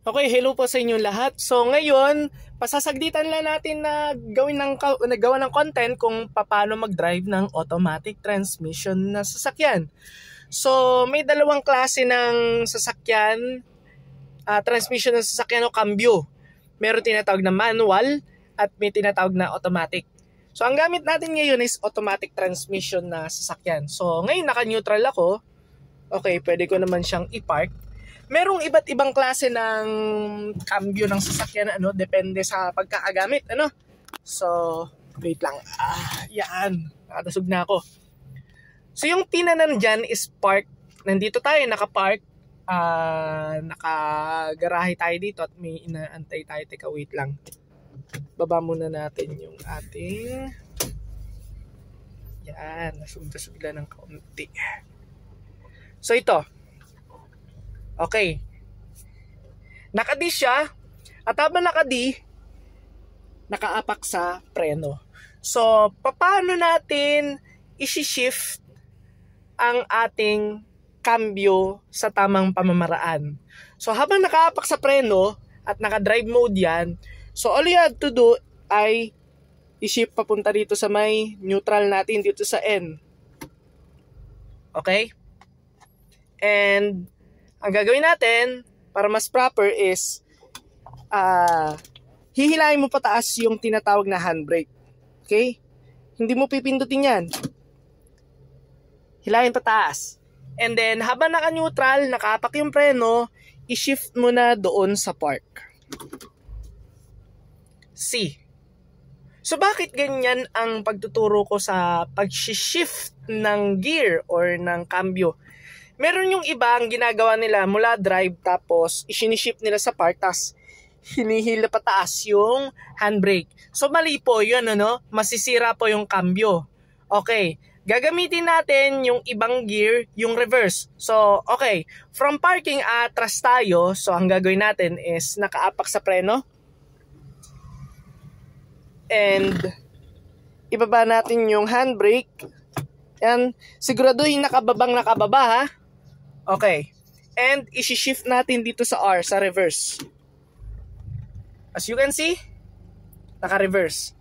Okay, hello po sa inyong lahat. So ngayon, pasasagditan lang natin na nagawa ng content kung paano mag-drive ng automatic transmission na sasakyan. So may dalawang klase ng sasakyan, transmission ng sasakyan o cambio. Meron tinatawag na manual at may tinatawag na automatic. So ang gamit natin ngayon is automatic transmission na sasakyan. So ngayon naka-neutral ako. Okay, pwede ko naman siyang i-park. Merong iba't ibang klase ng cambio ng sasakyan, depende sa pagkakagamit, So, wait lang. Yan. Nakadasog na ako. So, yung tinanan dyan is park. Nandito tayo, nakapark. Nakagarahe tayo dito at may inaantay tayo. Teka, wait lang. Baba muna natin yung ating... Yan. Nasug-dasog lang ng kaunti. So, ito. Okay. Naka-D siya. At habang naka-D, nakaapak sa preno. So, paano natin isi-shift ang ating cambio sa tamang pamamaraan? So, habang nakaapak sa preno at naka-drive mode yan, so all you have to do ay i-shift papunta dito sa may neutral natin dito sa N. Okay? And ang gagawin natin para mas proper is hihilahin mo pataas yung tinatawag na handbrake. Okay? Hindi mo pipindutin yan. Hilahin pataas. And then habang naka-neutral, nakaapak yung preno, i-shift mo na doon sa park. C. So bakit ganyan ang pagtuturo ko sa pag-shift ng gear or ng cambio? Meron yung iba ang ginagawa nila mula drive tapos isinishift nila sa park tapos hinihila pataas yung handbrake. So mali po yun, masisira po yung cambio. Okay, gagamitin natin yung ibang gear, yung reverse. So okay, from parking atras tayo, so ang gagawin natin is nakaapak sa preno. And ibaba natin yung handbrake. Yan, siguraduhin nakababa ha. Okay. And isi-shift natin dito sa R, sa reverse. As you can see, naka-reverse.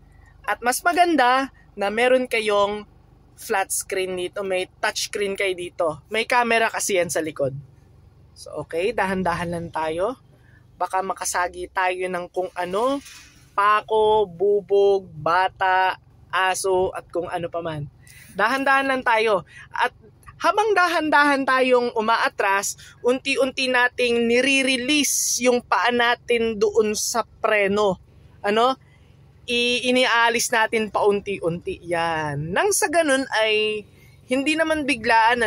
At mas maganda na meron kayong flat screen dito. May touch screen kayo dito. May camera kasi yan sa likod. So okay, dahan-dahan lang tayo. Baka makasagi tayo ng kung ano. Pako, bubog, bata, aso, at kung ano pa man. Dahan-dahan lang tayo. At habang dahan-dahan tayong umaatras, unti-unti nating nire-release yung paa natin doon sa preno. Iniaalis natin paunti-unti yan. Nang sa ganun ay hindi naman biglaan,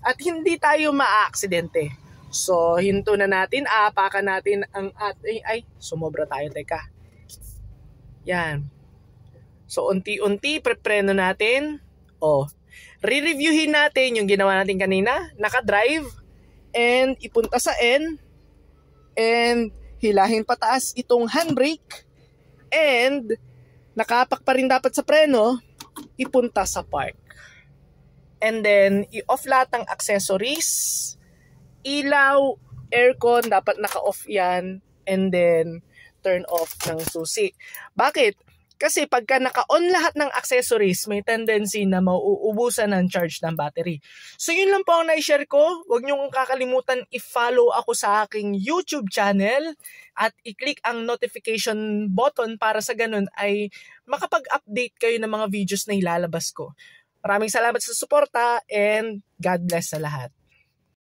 at hindi tayo maaaksidente. So, hinto na natin, aapakan natin ang ating, sumobra tayo, teka. Yan. So, unti-unti, prepreno natin. Re-reviewin natin yung ginawa natin kanina, naka-drive, and ipunta sa N, and hilahin pataas itong handbrake, and nakapak pa rin dapat sa preno, ipunta sa park. And then, i-off lahat ng accessories, ilaw, aircon, dapat naka-off yan, and then turn off ng susi. Bakit? Kasi pagka naka-on lahat ng accessories, may tendency na mauubusan ng charge ng battery. So yun lang po ang na-share ko. Huwag niyo kakalimutan i-follow ako sa aking YouTube channel at i-click ang notification button para sa ganun ay makapag-update kayo ng mga videos na ilalabas ko. Maraming salamat sa suporta and God bless sa lahat.